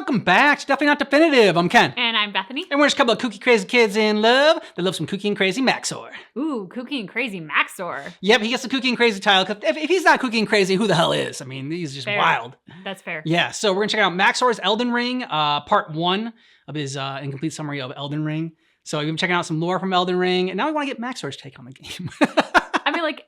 welcome back to Definitely Not Definitive. I'm Ken. And I'm Bethany. And we're just a couple of kooky crazy kids in love that love some kooky and crazy Maxor. Ooh, kooky and crazy Maxor. Yep, he gets the kooky and crazy title. If he's not kooky and crazy, who the hell is? I mean, he's just wild. That's fair. Yeah, so we're going to check out Maxor's Elden Ring, part 1 of his incomplete summary of Elden Ring. So we've been checking out some lore from Elden Ring, and now we want to get Maxor's take on the game. I mean, like,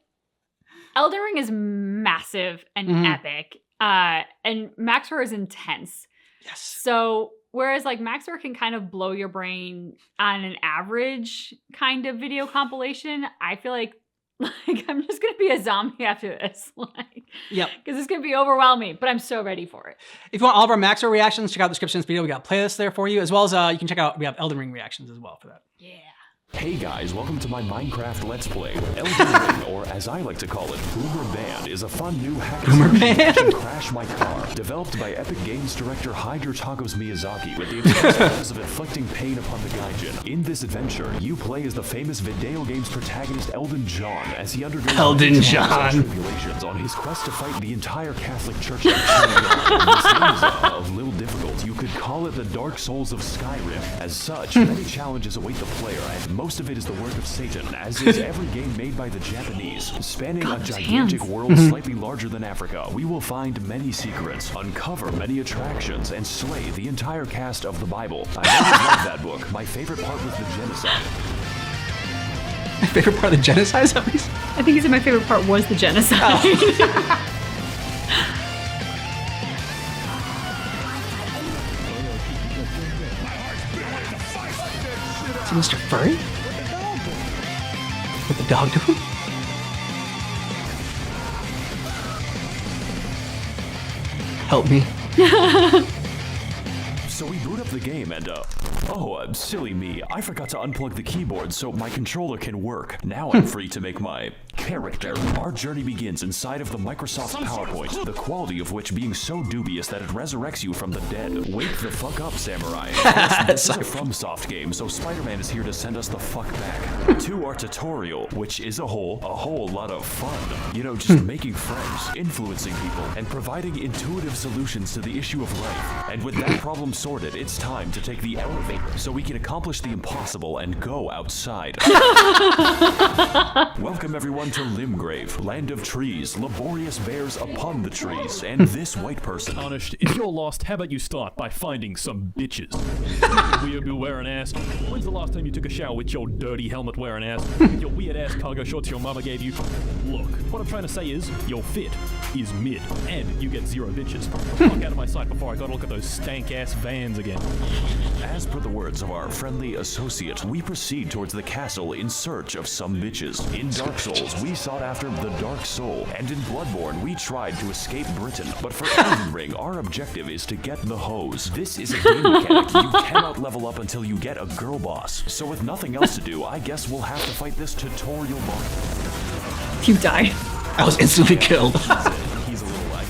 Elden Ring is massive and epic, and Maxor is intense. Yes. So, whereas, like, Maxor can kind of blow your brain on an average kind of video compilation, I feel like I'm just going to be a zombie after this. Yep. Because it's going to be overwhelming, but I'm so ready for it. If you want all of our Maxor reactions, check out the description of this video. We got playlists there for you, as well as you can check out, we have Elden Ring reactions as well for that. Yeah. Hey guys, welcome to my Minecraft Let's Play. Elden Ring, or as I like to call it, Boomer Band, is a fun new hack and slash Crash My Car, developed by Epic Games director Hideo Miyazaki with the express purpose of inflicting pain upon the Gaijin. In this adventure, you play as the famous video games protagonist Elden John as he undergoes tribulations on his quest to fight the entire Catholic Church. This game is a little difficult. You could call it the Dark Souls of Skyrim. As such, many challenges await the player, and most of it is the work of Satan, as is every game made by the Japanese. Spanning a gigantic world slightly larger than Africa, we will find many secrets, uncover many attractions, and slay the entire cast of the Bible. I always loved that book. My favorite part was the genocide. My favorite part of the genocide, is that what I think he said my favorite part was the genocide. Oh. Mr. Furry? What the dog doing? Help me. So we boot up the game and, silly me. I forgot to unplug the keyboard so my controller can work. Now I'm free to make my character. Our journey begins inside of the Microsoft PowerPoint, the quality of which being so dubious that it resurrects you from the dead. Wake the fuck up, samurai. This is a FromSoft game, so Spider-Man is here to send us the fuck back. To our tutorial, which is a whole lot of fun. You know, just making friends, influencing people, and providing intuitive solutions to the issue of life. And with that problem sorted, it's time to take the elevator so we can accomplish the impossible and go outside. Welcome everyone to Limgrave, land of trees, laborious bears upon the trees, and this white person. Honest, if you're lost, how about you start by finding some bitches? Weird wearing ass. When's the last time you took a shower with your dirty helmet wearing ass? With your weird ass cargo shorts your mama gave you? Look, what I'm trying to say is, your fit is mid, and you get 0 bitches. Fuck out of my sight before I gotta look at those stank ass vans again. As per the words of our friendly associate, we proceed towards the castle in search of some bitches. In Dark Souls, we sought after the Dark Soul, and in Bloodborne, we tried to escape Britain. But for Elden Ring, our objective is to get the hose. This is a game mechanic. You cannot level up until you get a girl boss. So with nothing else to do, I guess we'll have to fight this tutorial boss. You die. I was instantly killed. He's a little like,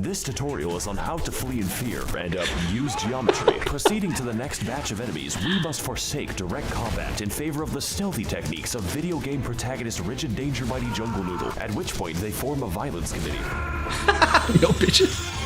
this tutorial is on how to flee in fear and use geometry. Proceeding to the next batch of enemies, we must forsake direct combat in favor of the stealthy techniques of video game protagonist Rigid Danger Mighty Jungle Noodle, at which point they form a violence committee. Yo, bitches.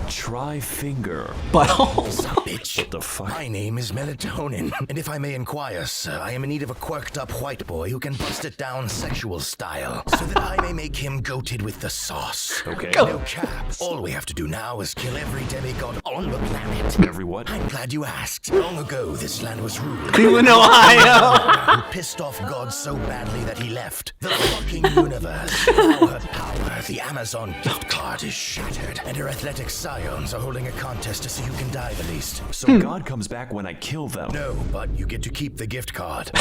Try finger. Buttholes. Bitch. What the fuck? My name is Melatonin, and if I may inquire, sir, I am in need of a quirked up white boy who can bust it down sexual style, so that I may make him goated with the sauce. Okay. No cap. All we have to do now is kill every demigod on the planet. Every what? I'm glad you asked. Long ago, this land was ruled. Cleveland, Ohio. Who pissed off God so badly that he left the fucking universe. Now her power, the Amazon gift card, is shattered, and her athletic scions are holding a contest to see who can die the least. So God comes back when I kill them? No, but you get to keep the gift card.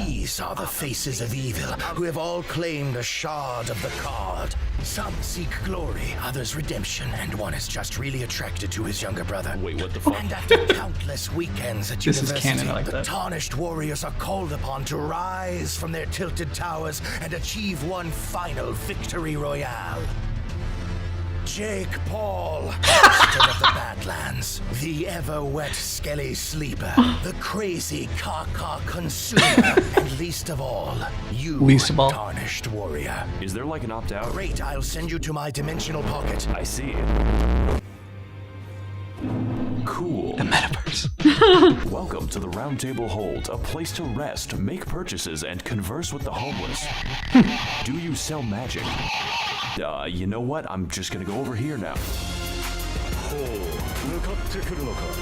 These are the faces of evil, who have all claimed a shard of the card. Some seek glory, others redemption, and one is just really attracted to his younger brother. Wait, what the fuck? And after countless weekends at This is university, canon, I like the that. tarnished warriors are called upon to rise from their tilted towers and achieve one final victory royale. Jake Paul, bastard of the Badlands, the ever-wet skelly sleeper, the crazy caca consumer, and least of all, you, tarnished warrior. Is there like an opt-out? Great, I'll send you to my dimensional pocket. I see. Nice. Welcome to the Round Table Hold, a place to rest, make purchases, and converse with the homeless. Do you sell magic? You know what? I'm just gonna go over here now.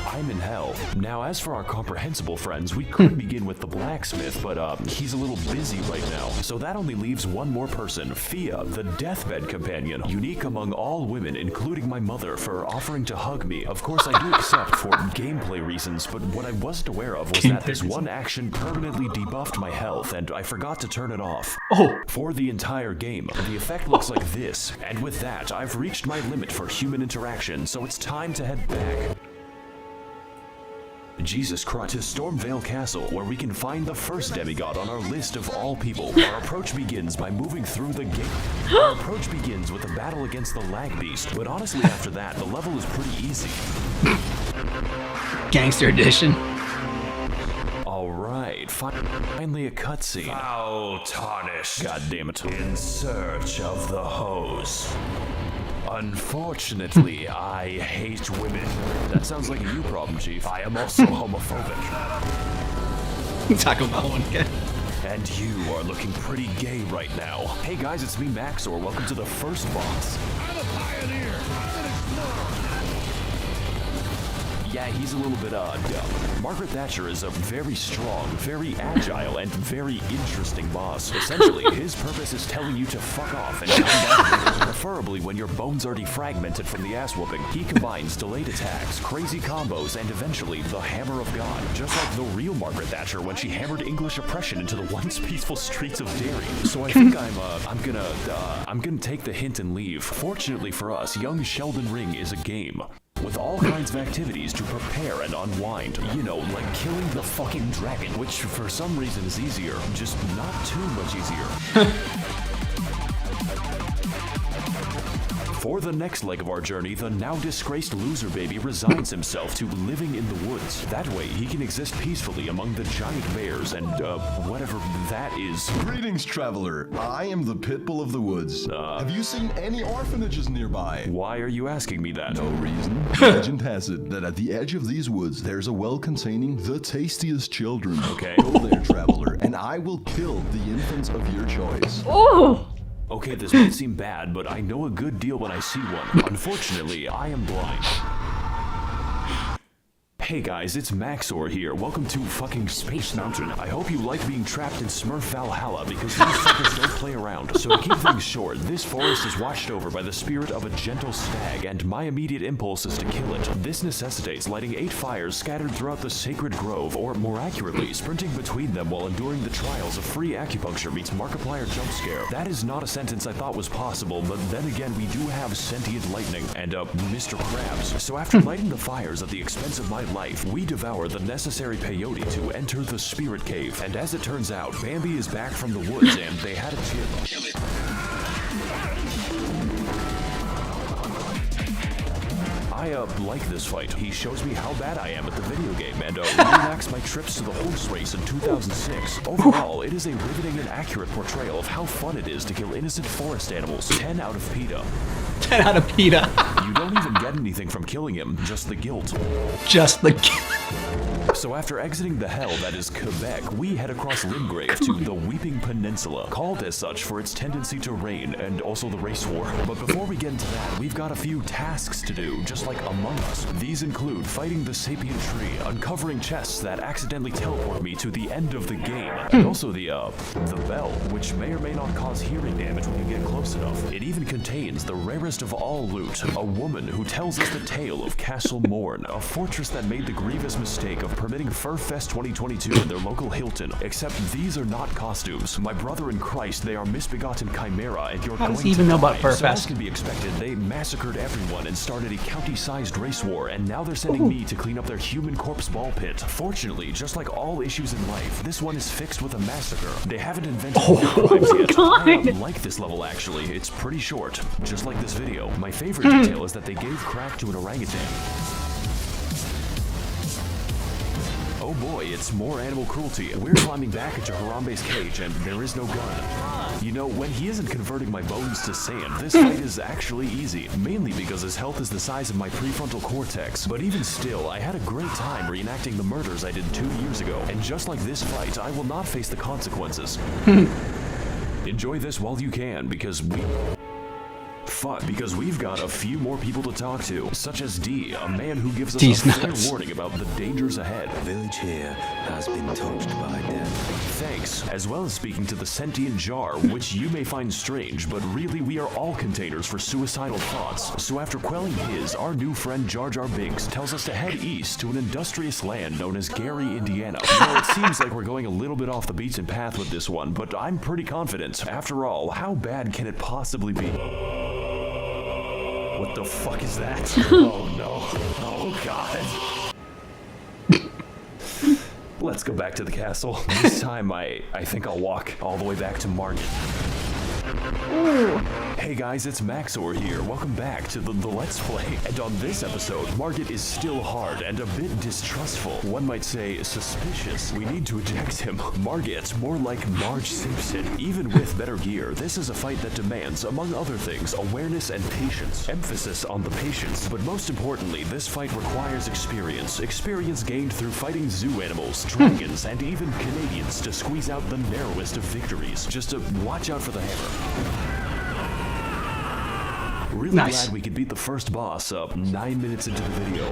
I'm in hell. Now, as for our comprehensible friends, we could begin with the blacksmith, but he's a little busy right now. So that only leaves one more person, Fia, the deathbed companion, unique among all women, including my mother, for offering to hug me. Of course, I do accept for gameplay reasons, but what I wasn't aware of was that this one action permanently debuffed my health, and I forgot to turn it off. For the entire game, the effect looks like this, and with that, I've reached my limit for human interaction, so it's time to head back. Jesus Christ, to Stormvale Castle, where we can find the first demigod on our list of all people. Our approach begins by moving through the gate. Our approach begins with a battle against the lag beast, but honestly after that, the level is pretty easy. Gangster edition. Alright, finally a cutscene. Foul tarnish. God damn it. In search of the hose. Unfortunately, I hate women. That sounds like a you problem, Chief. I am also homophobic. Taco Bell one again. And you are looking pretty gay right now. Hey guys, it's me, Maxor. Welcome to the first boss. I'm a pioneer. I'm an explorer. Yeah, he's a little bit dumb. Margaret Thatcher is a very strong, very agile, and very interesting boss. Essentially, his purpose is telling you to fuck off and come back later, preferably when your bones are defragmented from the ass whooping. He combines delayed attacks, crazy combos, and eventually the Hammer of God, just like the real Margaret Thatcher when she hammered English oppression into the once peaceful streets of Derry. So I think I'm gonna take the hint and leave. Fortunately for us, young Sheldon Ring is a game with all kinds of activities to prepare and unwind. You know, like killing the fucking dragon, which for some reason is easier, just not too much easier. For the next leg of our journey, the now disgraced loser baby resigns himself to living in the woods. That way, he can exist peacefully among the giant bears and, whatever that is. Greetings, traveler. I am the Pitbull of the woods. Have you seen any orphanages nearby? Why are you asking me that? No reason. Legend has it that at the edge of these woods, there's a well containing the tastiest children. Okay. Go there, traveler, and I will kill the infants of your choice. Oh! Okay, this might seem bad, but I know a good deal when I see one. Unfortunately, I am blind. Hey guys, it's Maxor here. Welcome to fucking Space Mountain. I hope you like being trapped in Smurf Valhalla because these fuckers don't play around. So to keep things short, this forest is watched over by the spirit of a gentle stag, and my immediate impulse is to kill it. This necessitates lighting 8 fires scattered throughout the sacred grove, or more accurately, sprinting between them while enduring the trials of free acupuncture meets Markiplier jump scare. That is not a sentence I thought was possible, but then again, we do have sentient lightning and Mr. Krabs. So after lighting the fires at the expense of my life, we devour the necessary peyote to enter the spirit cave. And as it turns out, Bambi is back from the woods and they had a chip. I like this fight. He shows me how bad I am at the video game and reenacts my trips to the horse race in 2006. Overall, it is a riveting and accurate portrayal of how fun it is to kill innocent forest animals. 10 out of PETA. 10 out of PETA. You don't even get anything from killing him, just the guilt. Just the guilt. So after exiting the hell that is Quebec, we head across Limgrave to the Weeping Peninsula, called as such for its tendency to rain and also the race war. But before we get into that, we've got a few tasks to do, just like Among Us. These include fighting the sapient tree, uncovering chests that accidentally teleport me to the end of the game, and also the bell, which may or may not cause hearing damage when you get close enough. It even contains the rarest of all loot, a woman who tells us the tale of Castle Morn, a fortress that made the grievous mistake of permitting Furfest 2022 in their local Hilton. Except these are not costumes. My brother in Christ, they are misbegotten chimera, and you're How going does he even to know die. about Furfest? So as can be expected, they massacred everyone and started a county-sized race war, and now they're sending me to clean up their human corpse ball pit. Fortunately, just like all issues in life, this one is fixed with a massacre. They haven't invented war crimes yet. I like this level actually. It's pretty short, just like this video. My favorite detail is that they gave crack to an orangutan. Oh boy, it's more animal cruelty. We're climbing back into Harambe's cage and there is no gun. You know, when he isn't converting my bones to sand, this fight is actually easy, mainly because his health is the size of my prefrontal cortex. But even still, I had a great time reenacting the murders I did 2 years ago, and just like this fight, I will not face the consequences. Enjoy this while you can, because we've got a few more people to talk to, such as D, a man who gives us a fair warning about the dangers ahead. The village here has been touched by death. Thanks, as well as speaking to the sentient jar, which you may find strange, but really we are all containers for suicidal thoughts. So after quelling his, our new friend Jar Jar Binks tells us to head east to an industrious land known as Gary, Indiana. You know, it seems like we're going a little bit off the beaten path with this one, but I'm pretty confident. After all, how bad can it possibly be? What the fuck is that? Oh no. Oh god. Let's go back to the castle. This time I think I'll walk all the way back to Margit. Ooh. Hey guys, it's Maxor here. Welcome back to the Let's Play. And on this episode, Margit is still hard and a bit distrustful. One might say suspicious. We need to eject him. Margit's more like Marge Simpson. Even with better gear, this is a fight that demands, among other things, awareness and patience. Emphasis on the patience, but most importantly, this fight requires experience. Experience gained through fighting zoo animals, dragons, and even Canadians to squeeze out the narrowest of victories. Just to watch out for the hammer. Really glad we could beat the first boss up 9 minutes into the video.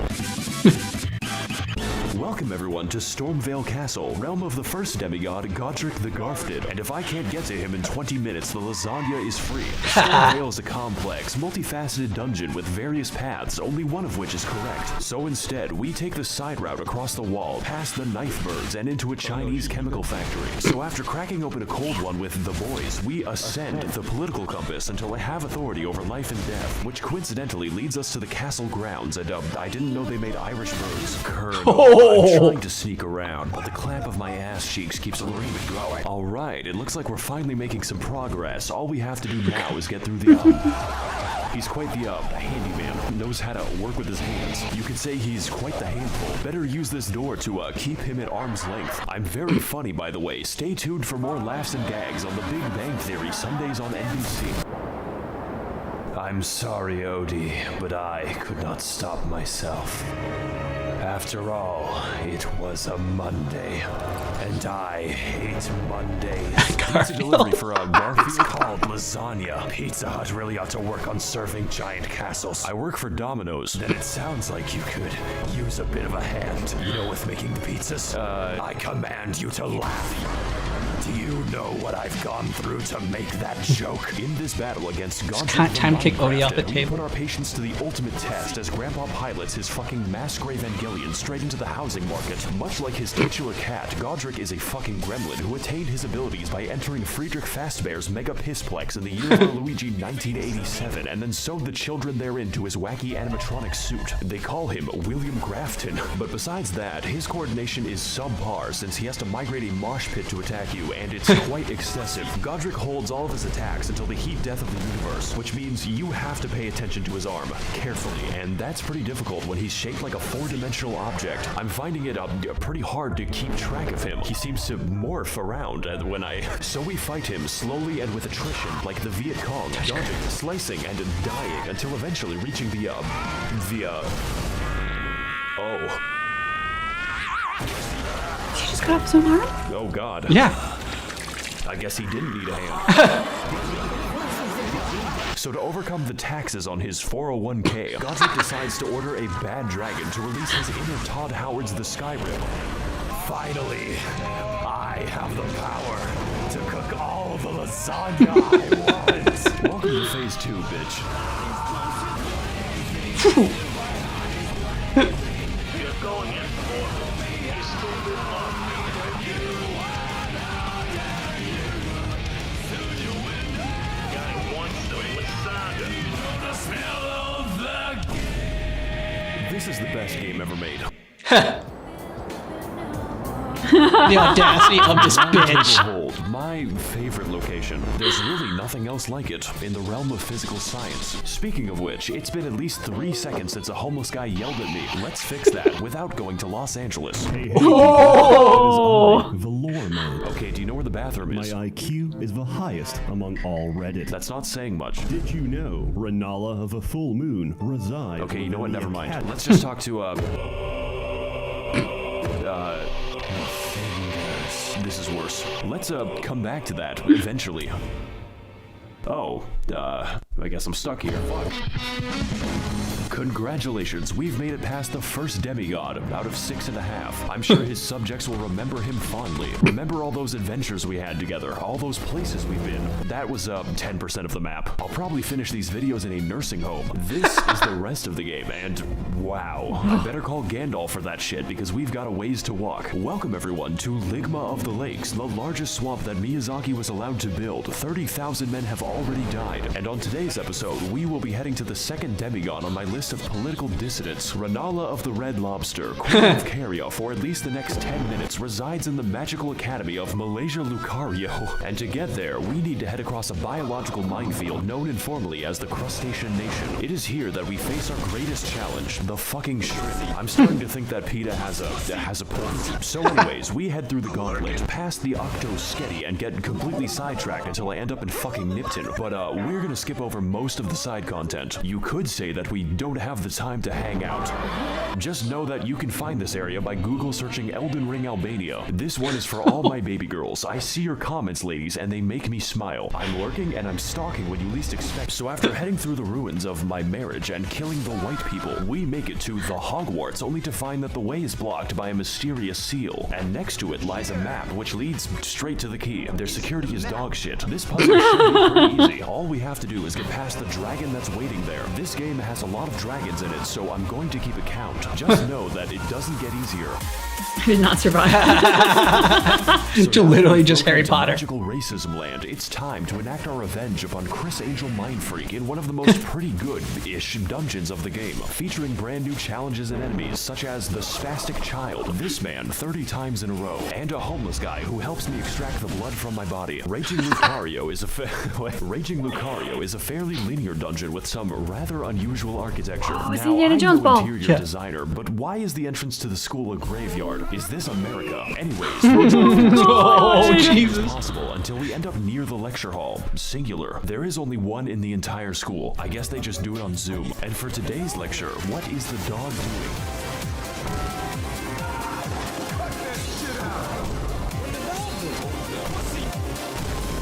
Welcome everyone to Stormvale Castle, realm of the first demigod, Godric the Garfted. And if I can't get to him in 20 minutes, the lasagna is free. Stormvale is a complex, multifaceted dungeon with various paths, only one of which is correct. So instead, we take the side route across the wall, past the knife birds, and into a Chinese chemical factory. So after cracking open a cold one with the boys, we ascend the political compass until I have authority over life and death, which coincidentally leads us to the castle grounds, and I didn't know they made Irish birds. Colonel. I'm trying to sneak around, but the clamp of my ass cheeks keeps luring me growing. Alright, it looks like we're finally making some progress. All we have to do now is get through the He's quite the handyman, knows how to work with his hands. You could say he's quite the handful. Better use this door to keep him at arm's length. I'm very funny, by the way. Stay tuned for more laughs and gags on The Big Bang Theory, Sundays on NBC. I'm sorry, Odie, but I could not stop myself. After all, it was a Monday, and I hate Mondays. Pizza delivery for a Garfield called lasagna. Pizza Hut really ought to work on serving giant castles. I work for Domino's. Then it sounds like you could use a bit of a hand, you know, with making the pizzas. I command you to laugh. Do you know what I've gone through to make that joke? In this battle against Godric, time to kick Odie off the table. We put our patience to the ultimate test as Grandpa pilots his fucking Masquerade Evangelion straight into the housing market. Much like his titular cat, Godric is a fucking gremlin who attained his abilities by entering Friedrich Fazbear's Mega Pissplex in the year of our Luigi 1987, and then sewed the children therein to his wacky animatronic suit. They call him William Grafton, but besides that, his coordination is subpar since he has to migrate a mosh pit to attack you, and it's quite excessive. Godric holds all of his attacks until the heat death of the universe, which means you have to pay attention to his arm carefully, and that's pretty difficult when he's shaped like a four-dimensional object. I'm finding it pretty hard to keep track of him. He seems to morph around so we fight him slowly and with attrition, like the Viet Cong, dodging, slicing, and dying until eventually reaching the oh. He just got off his own arm? Oh god. Yeah. I guess he didn't need a hand. So to overcome the taxes on his 401k, Godric decides to order a bad dragon to release his inner Todd Howard's The Skyrim. Finally, I have the power to cook all the lasagna I want. Welcome to phase 2, bitch. You're going in for you stupid This is the best game ever made. The audacity of this bitch. Behold, my favorite location information. There's really nothing else like it in the realm of physical science. Speaking of which, it's been at least 3 seconds since a homeless guy yelled at me. Let's fix that without going to Los Angeles. Hey, Oh! The lore mode. Okay, do you know where the bathroom My is? IQ is the highest among all Reddit. That's not saying much. Did you know Renala of a full moon resides? Okay, you know what? within the Never mind. academy? Let's just talk to, this is worse. Let's, come back to that eventually. Oh, I guess I'm stuck here. Fuck. Congratulations, we've made it past the first demigod out of 6.5. I'm sure his subjects will remember him fondly. Remember all those adventures we had together, all those places we've been. That was 10% of the map. I'll probably finish these videos in a nursing home. This is the rest of the game, and wow. I better call Gandalf for that shit because we've got a ways to walk. Welcome everyone to Ligma of the Lakes, the largest swamp that Miyazaki was allowed to build. 30,000 men have already died, and on today's episode, we will be heading to the second demigod on my list of political dissidents. Renala of the Red Lobster, Queen of Caria for at least the next 10 minutes, resides in the magical academy of Malaysia Lucario. And to get there, we need to head across a biological minefield known informally as the Crustacean Nation. It is here that we face our greatest challenge, the fucking shrimp. I'm starting to think that PETA has a point. So anyways, we head through the gauntlet, past the Octo-Sketty, and get completely sidetracked until I end up in fucking Nipton. But we're gonna skip over most of the side content. You could say that we don't have the time to hang out. Just know that you can find this area by Google searching Elden Ring Albania. This one is for all my baby girls. I see your comments, ladies, and they make me smile. I'm lurking and I'm stalking when you least expect. So after heading through the ruins of my marriage and killing the white people, we make it to the Hogwarts, only to find that the way is blocked by a mysterious seal. And next to it lies a map, which leads straight to the key. Their security is dog shit. This puzzle should be pretty easy. All we have to do is get past the dragon that's waiting there. This game has a lot of dragons in it, so I'm going to keep a count. Just know that it doesn't get easier. I did not survive. So literally just Harry Potter. Magical racism land. It's time to enact our revenge upon Chris Angel Mindfreak in one of the most pretty good-ish dungeons of the game, featuring brand new challenges and enemies such as the Spastic Child, this man 30 times in a row, and a homeless guy who helps me extract the blood from my body. Raging Lucario is a fairly linear dungeon with some rather unusual architecture. Oh, it's Now, Indiana I'm Jones no ball. interior designer, but why is the entrance to the school a graveyard? Is this America? Anyways, we'll jump Oh, Jesus. possible until we end up near the lecture hall. Singular. There is only one in the entire school. I guess they just do it on Zoom. And for today's lecture, what is the dog doing?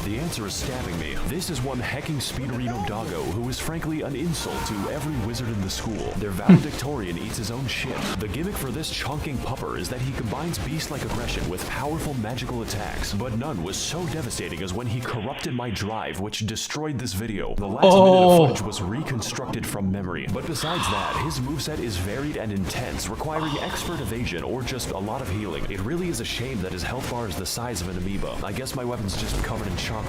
The answer is stabbing me. This is one hecking Speederino doggo who is frankly an insult to every wizard in the school. Their valedictorian eats his own shit. The gimmick for this chonking pupper is that he combines beast-like aggression with powerful magical attacks, but none was so devastating as when he corrupted my drive, which destroyed this video. The last minute of footage was reconstructed from memory. But besides that, his moveset is varied and intense, requiring expert evasion or just a lot of healing. It really is a shame that his health bar is the size of an amoeba. I guess my weapon's just covered in chocolate.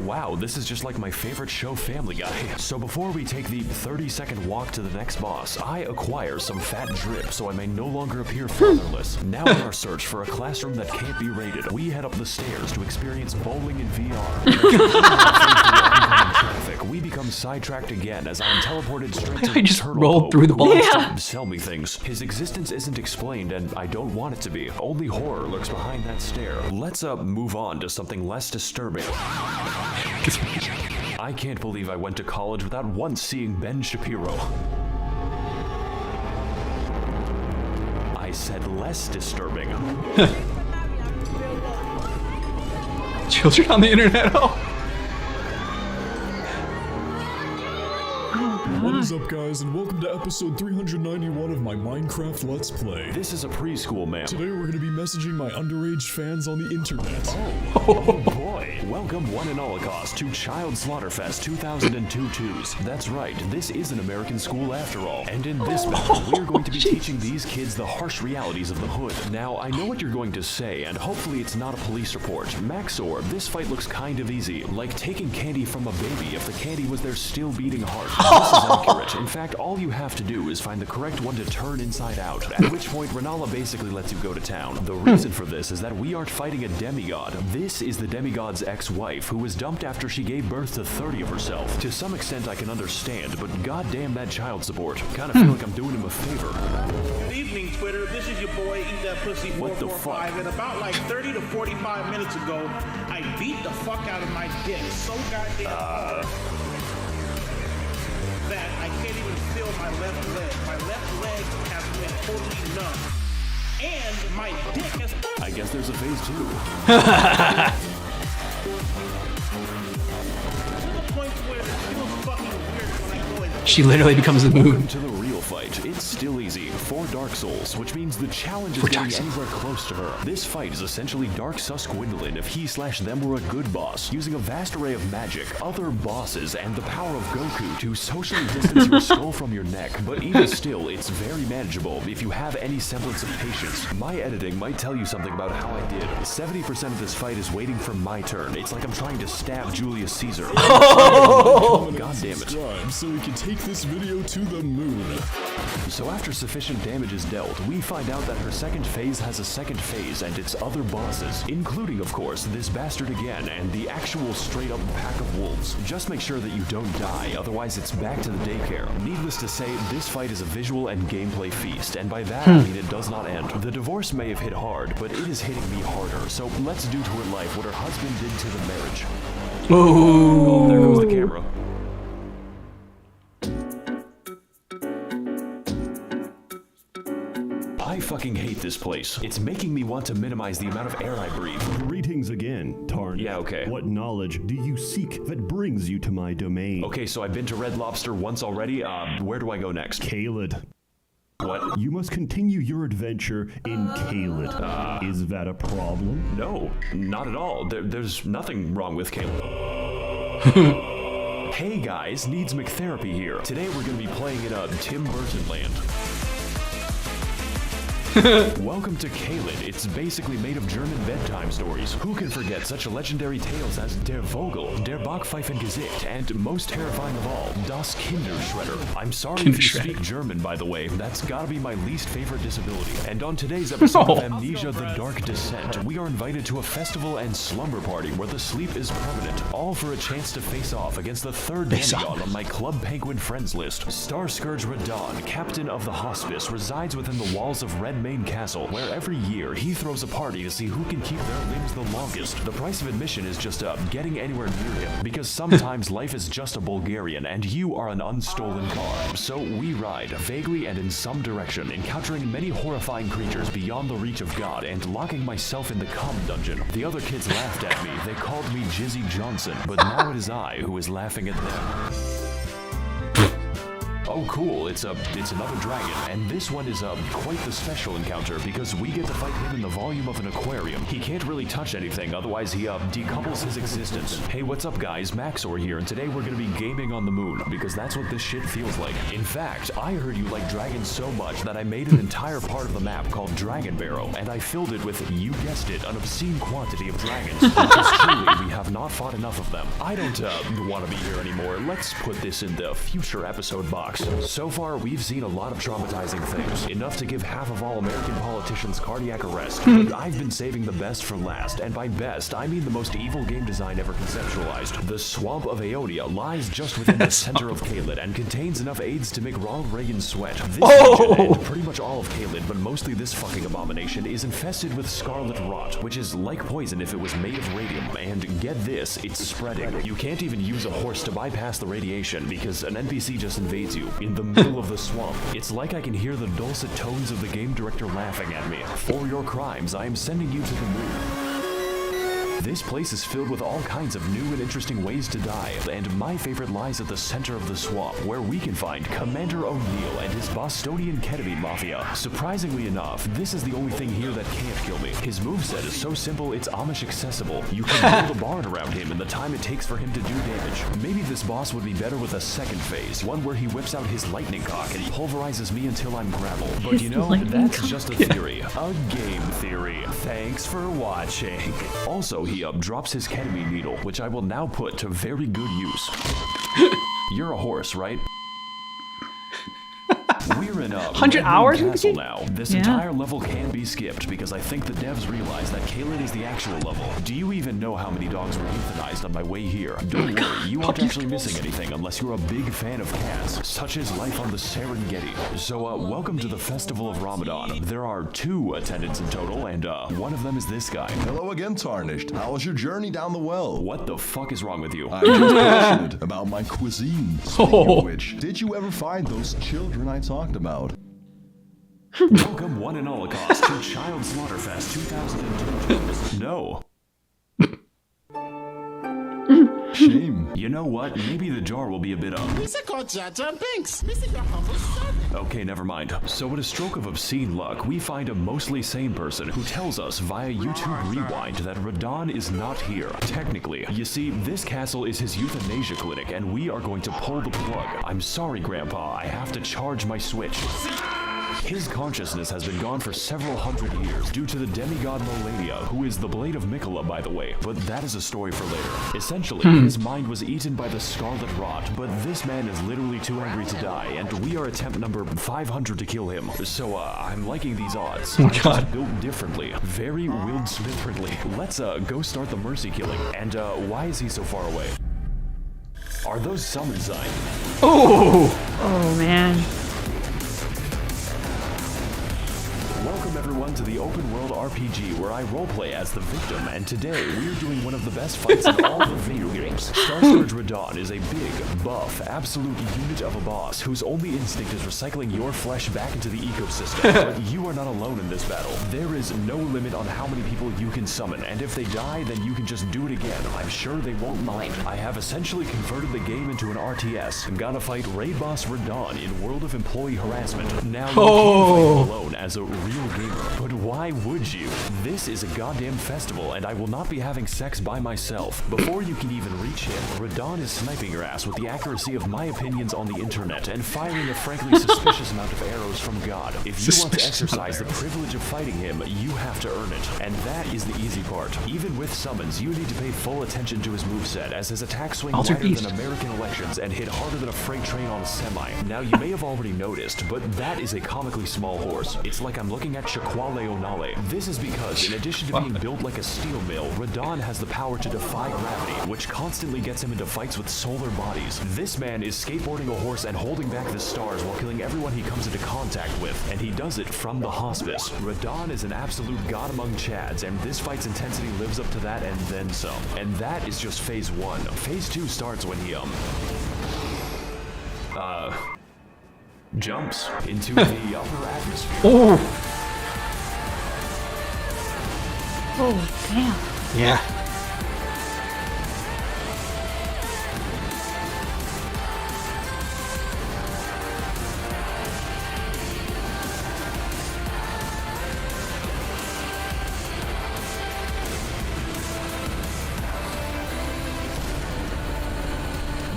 Wow, this is just like my favorite show, Family Guy. So before we take the 30-second walk to the next boss, I acquire some fat drip so I may no longer appear fatherless. Now in our search for a classroom that can't be raided, we head up the stairs to experience bowling in VR. We become sidetracked again as I'm teleported straight to I just Turtle rolled Pope, through the who balls. wants to sell me things. His existence isn't explained, and I don't want it to be. Only horror lurks behind that stare. Let's move on to something less disturbing. I can't believe I went to college without once seeing Ben Shapiro. I said less disturbing. Children on the internet. Oh. What is up, guys, and welcome to episode 391 of my Minecraft Let's Play. This is a preschool, ma'am. Today we're going to be messaging my underage fans on the internet. Oh boy. Welcome one and all across to Child Slaughterfest 2002-2s. That's right, this is an American school after all. And in this battle, we're going to be teaching these kids the harsh realities of the hood. Now, I know what you're going to say, and hopefully it's not a police report. Maxor, this fight looks kind of easy, like taking candy from a baby if the candy was their still beating heart. This is accurate. In fact, all you have to do is find the correct one to turn inside out, at which point Renala basically lets you go to town. The reason for this is that we aren't fighting a demigod. This is the demigod's ex ex-wife who was dumped after she gave birth to 30 of herself. To some extent I can understand, but goddamn that child support. Kinda feel like I'm doing him a favor. Good evening, Twitter. This is your boy, Eat That Pussy 445. And about like 30 to 45 minutes ago, I beat the fuck out of my dick so goddamn hard that I can't even feel my left leg. My left leg has been totally numb. And my dick has... I guess there's a phase 2. She literally becomes the moon. Welcome to the real fight. It's still easy for Dark Souls, which means the challenge is getting anywhere close to her. This fight is essentially Dark Sus Gwendolyn if he/them were a good boss, using a vast array of magic, other bosses, and the power of Goku to socially distance your skull from your neck. But even still, it's very manageable if you have any semblance of patience. My editing might tell you something about how I did. 70% of this fight is waiting for my turn. It's like I'm trying to stab Julius Caesar. Oh! God damn it. So we can take this video to the moon. So after sufficient damage is dealt, we find out that her second phase has a second phase and its other bosses, including, of course, this bastard again and the actual straight-up pack of wolves. Just make sure that you don't die, otherwise it's back to the daycare. Needless to say, this fight is a visual and gameplay feast, and by that I mean it does not end. The divorce may have hit hard, but it is hitting me harder, so let's do to her life what her husband did to the marriage. Oh, there goes the camera. I fucking hate this place. It's making me want to minimize the amount of air I breathe. Greetings again, Tarn. Yeah, okay. What knowledge do you seek that brings you to my domain? Okay, so I've been to Red Lobster once already. Where do I go next? Caelid. What? You must continue your adventure in Caelid. Is that a problem? No, not at all. There's nothing wrong with Caelid. Hey guys, Needs McTherapy here. Today we're gonna be playing in a Tim Burton land. Welcome to Caelid. It's basically made of German bedtime stories. Who can forget such legendary tales as Der Vogel, Der Backpfeifengesicht, and most terrifying of all, Das Kinderschredder. I'm sorry if you speak German, by the way. That's gotta be my least favorite disability. And on today's episode of Amnesia: The Dark Descent, we are invited to a festival and slumber party where the sleep is permanent, all for a chance to face off against the third demigod on my Club Penguin friends list. Star Scourge Radon, captain of the hospice, resides within the walls of Red Main Castle, where every year he throws a party to see who can keep their limbs the longest. The price of admission is just getting anywhere near him, because sometimes life is just a Bulgarian and you are an unstolen car. So we ride, vaguely and in some direction, encountering many horrifying creatures beyond the reach of God and locking myself in the cum dungeon. The other kids laughed at me, they called me Jizzy Johnson, but now it is I who is laughing at them. Oh cool, it's another dragon, and this one is quite the special encounter because we get to fight him in the volume of an aquarium. He can't really touch anything, otherwise he decouples his existence. Hey, what's up guys, Maxor here, and today we're gonna be gaming on the moon, because that's what this shit feels like. In fact, I heard you like dragons so much that I made an entire part of the map called Dragon Barrow, and I filled it with, you guessed it, an obscene quantity of dragons, because truly we have not fought enough of them. I don't want to be here anymore. Let's put this in the future episode box. So far, we've seen a lot of traumatizing things, enough to give half of all American politicians cardiac arrest. But I've been saving the best for last, and by best, I mean the most evil game design ever conceptualized. The Swamp of Aeonia lies just within the center of Caelid and contains enough AIDS to make Ronald Reagan sweat. This region, and pretty much all of Caelid, but mostly this fucking abomination, is infested with scarlet rot, which is like poison if it was made of radium, and get this, it's spreading. You can't even use a horse to bypass the radiation because an NPC just invades you in the middle of the swamp. It's like I can hear the dulcet tones of the game director laughing at me. For your crimes, I am sending you to the moon. This place is filled with all kinds of new and interesting ways to die, and my favorite lies at the center of the swamp, where we can find Commander O'Neill and his Bostonian ketamine mafia. Surprisingly enough, this is the only thing here that can't kill me. His moveset is so simple, it's Amish accessible. You can build a barn around him in the time it takes for him to do damage. Maybe this boss would be better with a second phase, one where he whips out his lightning cock and he pulverizes me until I'm gravel. But you know, that's just a theory. A game theory. Thanks for watching. Also, he drops his ketamine needle, which I will now put to very good use. You're a horse, right? We're in a 100 hours castle now. This entire level can be skipped because I think the devs realized that Caelid is the actual level. Do you even know how many dogs were euthanized on my way here? Don't worry, you aren't actually missing anything unless you're a big fan of cats, such as life on the Serengeti. So, welcome to the Festival of Ramadan. There are 2 attendants in total, and one of them is this guy. Hello again, Tarnished. How was your journey down the well? What the fuck is wrong with you? I'm just passionate about my cuisine. Speaking of which, did you ever find those children I talked about? Welcome one and all across to Child Slaughterfest 2002. No. Shame. You know what? Maybe the jar will be a bit Okay, never mind. So with a stroke of obscene luck, we find a mostly sane person who tells us via YouTube Rewind that Radon is not here. Technically, you see, this castle is his euthanasia clinic and we are going to pull the plug. I'm sorry, Grandpa, I have to charge my Switch. His consciousness has been gone for several hundred years due to the demigod Melania, who is the Blade of Mikola, by the way, but that is a story for later. Essentially, his mind was eaten by the Scarlet Rot, but this man is literally too angry to die, and we are attempt number 500 to kill him. So, I'm liking these odds. Oh, God. Built differently. Very Will Smith-friendly. Let's, go start the mercy killing. And, why is he so far away? Are those summon signs? Oh, man. Welcome everyone to the open world RPG where I roleplay as the victim, and today we're doing one of the best fights in all the video games. Star Scourge Radon is a big, buff, absolute unit of a boss whose only instinct is recycling your flesh back into the ecosystem. But you are not alone in this battle. There is no limit on how many people you can summon, and if they die, then you can just do it again. I'm sure they won't mind. I have essentially converted the game into an RTS. I'm gonna fight Raid Boss Radon in World of Employee Harassment. Now you can't fight alone as a real gamer, but why would you? This is a goddamn festival and I will not be having sex by myself. Before you can even reach him, Radon is sniping your ass with the accuracy of my opinions on the internet and firing a frankly suspicious amount of arrows from God. If you want to exercise the privilege of fighting him, you have to earn it, and that is the easy part. Even with summons, you need to pay full attention to his moveset, as his attacks swing wider than American elections and hit harder than a freight train on a semi. Now you may have already noticed, but that is a comically small horse. It's like I'm looking at Shaquale O'Nale. This is because, in addition to being built like a steel mill, Radon has the power to defy gravity, which constantly gets him into fights with solar bodies. This man is skateboarding a horse and holding back the stars while killing everyone he comes into contact with, and he does it from the hospice. Radon is an absolute god among Chads, and this fight's intensity lives up to that and then some. And that is just phase 1. Phase 2 starts when he, jumps into the upper atmosphere. Oh, damn. Yeah.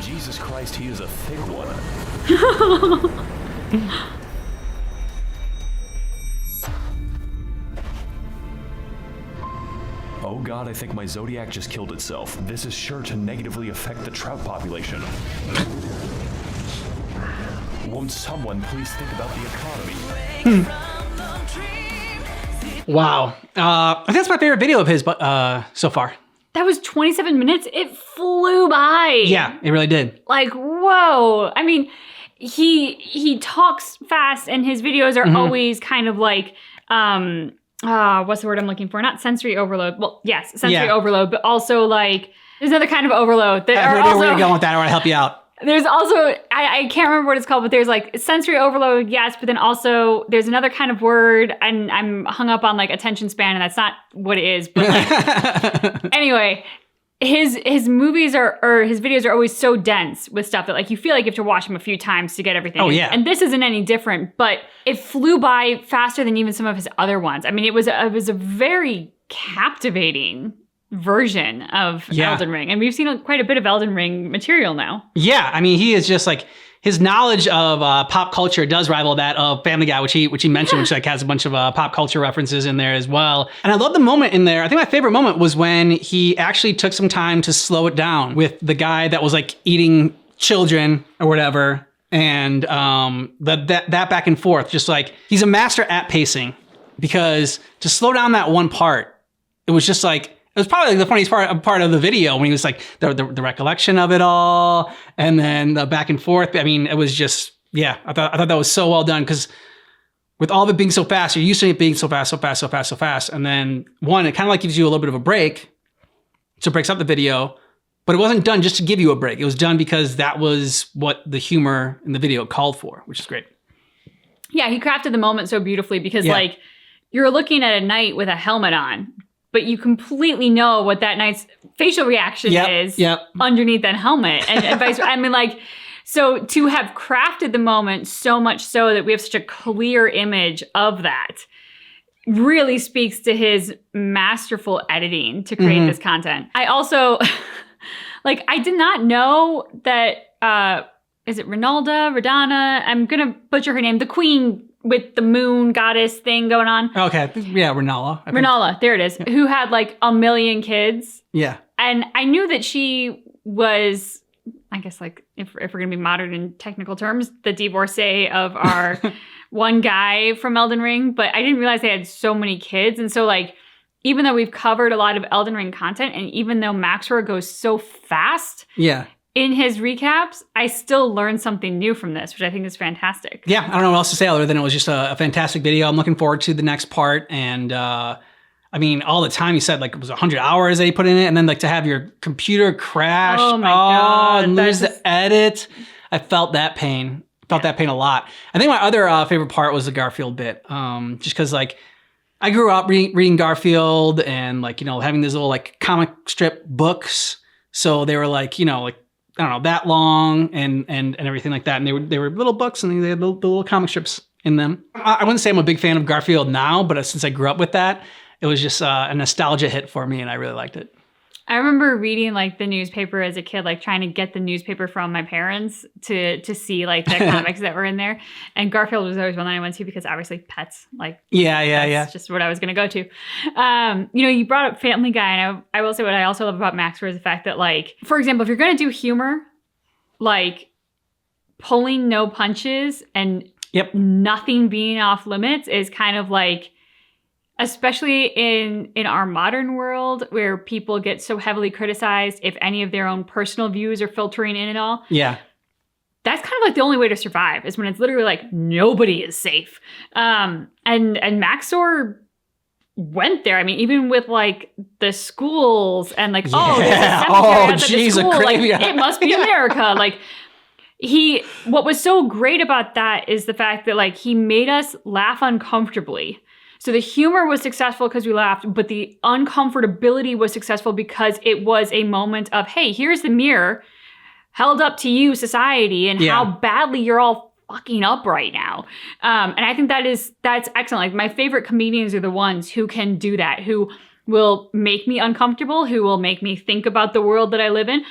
Jesus Christ, he is a thick one. Oh god, I think my Zodiac just killed itself. This is sure to negatively affect the trout population. Won't someone please think about the economy? Wow. I think that's my favorite video of his, but so far. That was 27 minutes. It flew by. Yeah, it really did. Like, whoa. I mean, he talks fast and his videos are always kind of like, what's the word I'm looking for? Not sensory overload. Well, yes, sensory overload, but also like, there's another kind of overload. Where are you going with that? I want to help you out. There's also, I can't remember what it's called, but there's like sensory overload, yes, but then also there's another kind of word, and I'm hung up on like attention span, and that's not what it is. But like, anyway, his movies or his videos are always so dense with stuff that like you feel like you have to watch them a few times to get everything. Oh, yeah. And this isn't any different, but it flew by faster than even some of his other ones. I mean, it was a very captivating version of Elden Ring, and we've seen quite a bit of Elden Ring material now. Yeah, I mean, he is just like, his knowledge of pop culture does rival that of Family Guy, which he mentioned, which like has a bunch of pop culture references in there as well. And I love the moment in there. I think my favorite moment was when he actually took some time to slow it down with the guy that was like eating children or whatever. And that back and forth, just like he's a master at pacing, because to slow down that one part, it was just like, it was probably like the funniest part of the video when he was like the recollection of it all, and then the back and forth. I mean, it was just, yeah, I thought that was so well done, because with all of it being so fast, you're used to it being so fast, and then one, it kind of like gives you a little bit of a break, so it breaks up the video, but it wasn't done just to give you a break. It was done because that was what the humor in the video called for, which is great. Yeah, he crafted the moment so beautifully, because like you're looking at a knight with a helmet on, but you completely know what that knight's facial reaction is underneath that helmet. And vice versa. I mean, like, so to have crafted the moment so much so that we have such a clear image of that really speaks to his masterful editing to create this content. I also, like, I did not know that, is it Radana? I'm going to butcher her name. The queen with the moon goddess thing going on. Okay. Yeah, Renala, there it is. Yeah. Who had like 1 million kids. Yeah. And I knew that she was, I guess, like, if we're going to be modern in technical terms, the divorcee of our one guy from Elden Ring. But I didn't realize they had so many kids. And so, like, even though we've covered a lot of Elden Ring content, and even though Maxwell goes so fast, in his recaps, I still learned something new from this, which I think is fantastic. Yeah, I don't know what else to say other than it was just a fantastic video. I'm looking forward to the next part. And I mean, all the time he said like it was 100 hours that he put in it. And then like to have your computer crash. Oh my God. And lose the edit. I felt that pain. That pain a lot. I think my other favorite part was the Garfield bit. Just because like I grew up reading Garfield and like, you know, having these little like comic strip books. So they were like, you know, like, I don't know, that long and everything like that. And they were little books and they had the little comic strips in them. I wouldn't say I'm a big fan of Garfield now, but since I grew up with that, it was just a nostalgia hit for me and I really liked it. I remember reading like the newspaper as a kid, like trying to get the newspaper from my parents to see like the comics that were in there. And Garfield was always one that I went to because obviously pets, like that's just what I was going to go to. You know, you brought up Family Guy, and I will say what I also love about Maxwell is the fact that, like, for example, if you're going to do humor, like pulling no punches and nothing being off limits is kind of like, especially in our modern world where people get so heavily criticized if any of their own personal views are filtering in at all. Yeah. That's kind of like the only way to survive is when it's literally like nobody is safe. And Maxor went there. I mean, even with like the schools and like, there's a cemetery at the school. Like, it must be America. Like, what was so great about that is the fact that like he made us laugh uncomfortably. So the humor was successful because we laughed, but the uncomfortability was successful because it was a moment of, hey, here's the mirror held up to you, society, and how badly you're all fucking up right now. And I think that's excellent. Like, my favorite comedians are the ones who can do that, who will make me uncomfortable, who will make me think about the world that I live in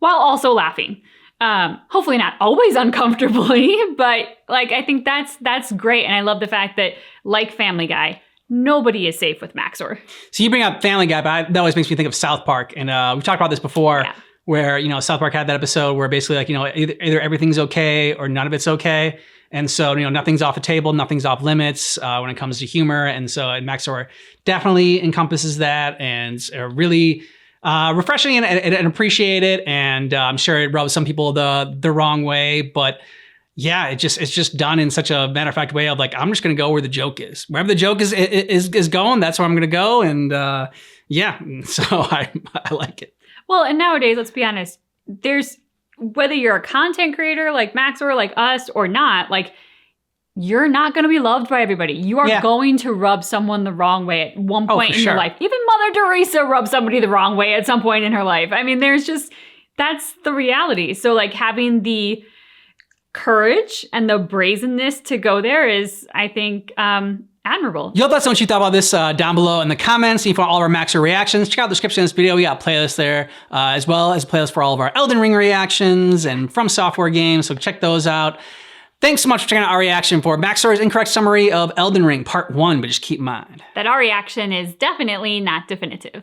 while also laughing. Hopefully not always uncomfortably, but like, I think that's great. And I love the fact that, like Family Guy, nobody is safe with Maxor. So you bring up Family Guy, but that always makes me think of South Park. And we've talked about this before, where, you know, South Park had that episode where basically like, you know, either everything's okay or none of it's okay. And so, you know, nothing's off the table, nothing's off limits when it comes to humor. And so Maxor definitely encompasses that and really refreshing and appreciate it. And I'm sure it rubs some people the wrong way, but yeah, it's just done in such a matter of fact way of like, I'm just going to go where the joke is. Wherever the joke is going, that's where I'm going to go. And so I like it. Well, and nowadays, let's be honest, there's, whether you're a content creator like Max or like us or not, like, you're not going to be loved by everybody. You are going to rub someone the wrong way at one point in your life. Even Mother Teresa rubbed somebody the wrong way at some point in her life. I mean, that's the reality. So like, having the courage and the brazenness to go there is, I think, admirable. You'll let us know what you thought about this down below in the comments. And you find all of our Maxor reactions. Check out the description of this video. We got a playlist there, as well as a playlist for all of our Elden Ring reactions and From Software games. So check those out. Thanks so much for checking out our reaction for Maxor's incorrect summary of Elden Ring Part 1, but just keep in mind that our reaction is definitely not definitive.